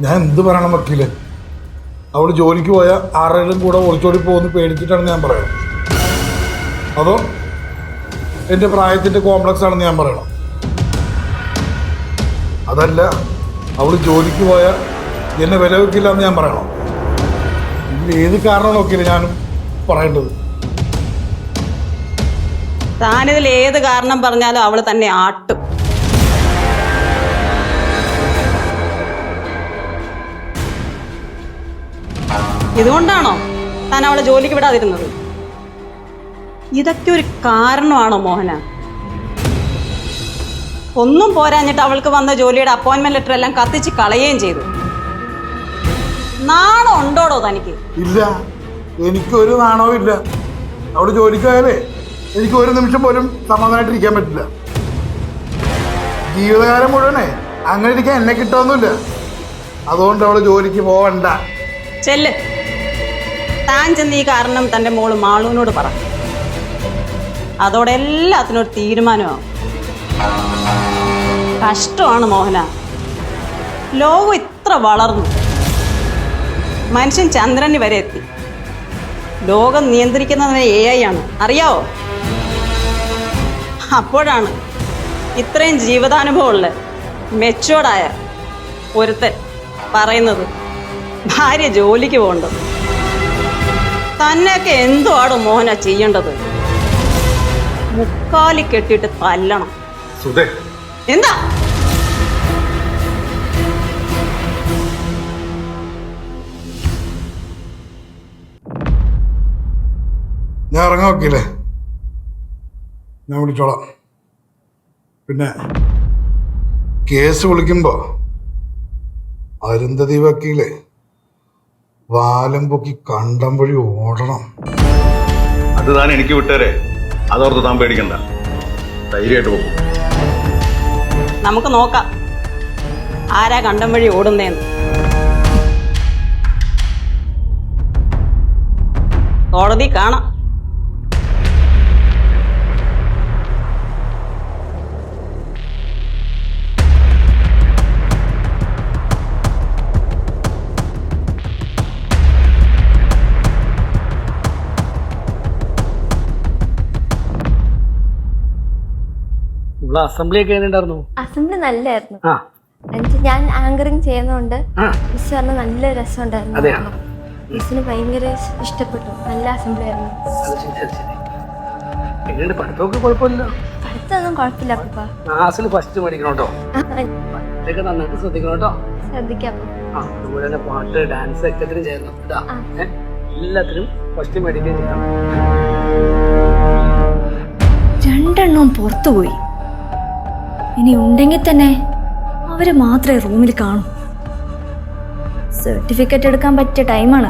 ഞാൻ എന്ത് പറയണം വക്കീല്? അവൾ ജോലിക്ക് പോയ ആരുടെയും കൂടെ ഒളിച്ചോടി പോകുന്ന പേടിച്ചിട്ടാണെന്ന് ഞാൻ പറയണം, അതോ എൻ്റെ പ്രായത്തിൻ്റെ കോംപ്ലക്സ് ആണെന്ന് ഞാൻ പറയണം? അതല്ല, അവൾ ജോലിക്ക് പോയ എന്നെ വില വെക്കില്ല എന്ന് ഞാൻ പറയണം? ഇതിൽ ഏത് കാരണം നോക്കിയില്ല ഞാനും പറയേണ്ടത്? താനിതിൽ ഏത് കാരണം പറഞ്ഞാലും അവൾ തന്നെ ആട്ടും. ഇതുകൊണ്ടാണോ താൻ അവളെ ജോലിക്ക് വിടാതിരുന്നത്? ഇതൊക്കെ ഒരു കാരണമാണോ മോഹന? ഒന്നും പോരാഞ്ഞിട്ട് അവൾക്ക് വന്ന ജോലിയുടെ അപ്പോയിന്റ്മെന്റ് ലെറ്റർ എല്ലാം കത്തിച്ച് കളയുകയും ചെയ്തു. നാണം ഉണ്ടോടോ തനിക്ക്? ഇല്ല, എനിക്കൊരു നാണവും ഇല്ല. അവിടെ ജോലിക്ക് പോയാലേ എനിക്ക് ഒരു നിമിഷം പോലും സമാധാനമായിട്ടിരിക്കാൻ പറ്റില്ല. ജീവിതകാലം മുഴുവനേ അങ്ങനെ ഇരിക്കാൻ എന്നെ കിട്ടുമൊന്നുമില്ല. അതുകൊണ്ട് അവള് ജോലിക്ക് പോവണ്ട. ചെല്ല്, താൻ ചെന്ന് ഈ കാരണം തൻ്റെ മോള് മാളുവിനോട് പറ. അതോടെ എല്ലാത്തിനും ഒരു തീരുമാനമാവും. കഷ്ടമാണ് മോഹന. ലോകം ഇത്ര വളർന്നു, മനുഷ്യൻ ചന്ദ്രന് വരെ എത്തി. ലോകം നിയന്ത്രിക്കുന്നതിന് AI ആണ്, അറിയാവോ? അപ്പോഴാണ് ഇത്രയും ജീവിതാനുഭവമുള്ള മെച്ചോർഡായ ഒരുത്തൻ പറയുന്നത് ഭാര്യ ജോലിക്ക് പോകണ്ടത്. തന്നെയൊക്കെ എന്തുവാണ് മോഹന ചെയ്യേണ്ടത്? മുക്കാലി കെട്ടിയിട്ട് തല്ലണം. എന്താ ഞാൻ ഇറങ്ങാൻ നോക്കിയില്ലേ, ഞാൻ വിളിച്ചോളാം. പിന്നെ കേസ് വിളിക്കുമ്പോ അരുന്ധതി വക്കീല് വാലം പൊക്കി കണ്ടം വഴി ഓടണം. അത് താൻ എനിക്ക് വിട്ടേരെ, അതോർത്ത് താൻ പേടിക്കണ്ട, ധൈര്യമായിട്ട് പോകും. നമുക്ക് നോക്കാം ആരാ കണ്ടം വഴി ഓടുന്നേന്ന്. കോടതി കാണാം. അസംബ്ലി ഒക്കെ എങ്ങനെയുണ്ടായിരുന്നു? അസംബ്ലി നല്ലായിരുന്നു. ഞാൻ ആങ്കറിങ് ചെയ്യുന്നോണ്ട് മിസ് പറഞ്ഞ നല്ല രസമുണ്ടായിരുന്നു. മിസ്സിന് ഭയങ്കര ഇഷ്ടപ്പെട്ടു. നല്ല അസംബ്ലി ആയിരുന്നു. പഠിത്തമൊക്കെ കുഴപ്പമില്ല. പഠിത്തമൊന്നും കുഴപ്പമില്ല അപ്പ. ക്ലാസ്സിൽ ഫസ്റ്റ് മേടിക്കണം കേട്ടോ. ഇതൊക്കെ നന്നായിട്ട് ശ്രദ്ധിക്കണം കേട്ടോ. ശ്രദ്ധിക്കാം. അതുപോലെ പാട്ട്, ഡാൻസ് ഒക്കെ ചെയ്യണം. എല്ലാത്തിനും ഫസ്റ്റ് മേടിക്കുകയും ചെയ്യണം. രണ്ടെണ്ണവും പുറത്തുപോയി. ഇനി ഉണ്ടെങ്കിൽ തന്നെ അവര് മാത്രമേ റൂമിൽ കാണൂ. സർട്ടിഫിക്കറ്റ് എടുക്കാൻ പറ്റിയ ടൈമാണ്.